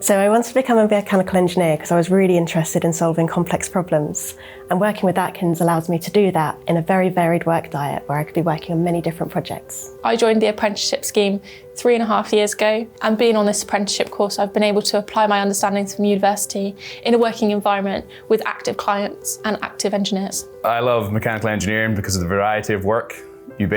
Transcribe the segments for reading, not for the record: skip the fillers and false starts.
So I wanted to become a mechanical engineer because I was really interested in solving complex problems. And working with Atkins allows me to do that in a very varied work diet where I could be working on many different projects. I joined the apprenticeship scheme 3.5 years ago, and being on this apprenticeship course, I've been able to apply my understandings from university in a working environment with active clients and active engineers. I love mechanical engineering because of the variety of work. You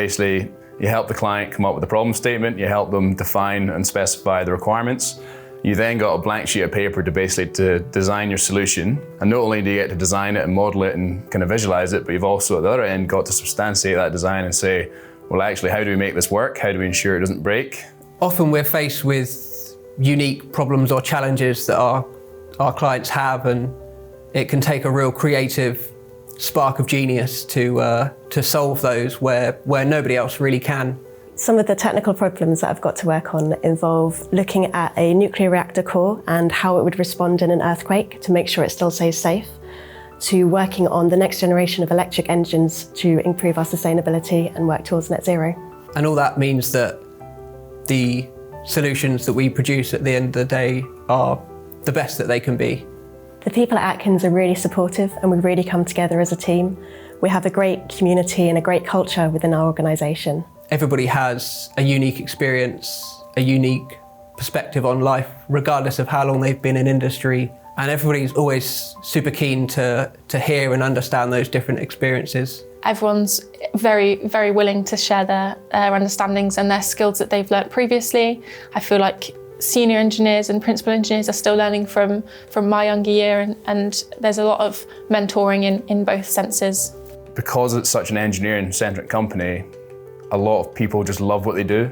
help the client come up with a problem statement, you help them define and specify the requirements. You then got a blank sheet of paper to design your solution. And not only do you get to design it and model it and kind of visualize it, but you've also at the other end got to substantiate that design and say, well, actually, how do we make this work? How do we ensure it doesn't break? Often we're faced with unique problems or challenges that our clients have, and it can take a real creative spark of genius to solve those where nobody else really can. Some of the technical problems that I've got to work on involve looking at a nuclear reactor core and how it would respond in an earthquake to make sure it still stays safe, to working on the next generation of electric engines to improve our sustainability and work towards net zero. And all that means that the solutions that we produce at the end of the day are the best that they can be. The people at Atkins are really supportive and we really come together as a team. We have a great community and a great culture within our organisation. Everybody has a unique experience, a unique perspective on life, regardless of how long they've been in industry. And everybody's always super keen to hear and understand those different experiences. Everyone's very, very willing to share their understandings and their skills that they've learnt previously. I feel like senior engineers and principal engineers are still learning from my younger year, and there's a lot of mentoring in both senses. Because it's such an engineering-centric company, a lot of people just love what they do,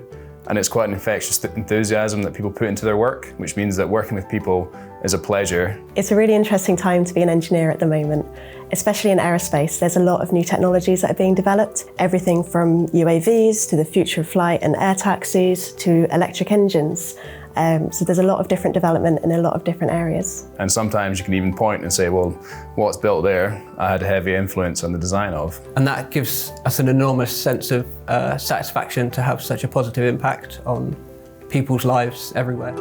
and it's quite an infectious enthusiasm that people put into their work, which means that working with people is a pleasure. It's a really interesting time to be an engineer at the moment, especially in aerospace. There's a lot of new technologies that are being developed, everything from UAVs to the future of flight and air taxis to electric engines. So there's a lot of different development in a lot of different areas. And sometimes you can even point and say, well, what's built there, I had a heavy influence on the design of. And that gives us an enormous sense of satisfaction to have such a positive impact on people's lives everywhere.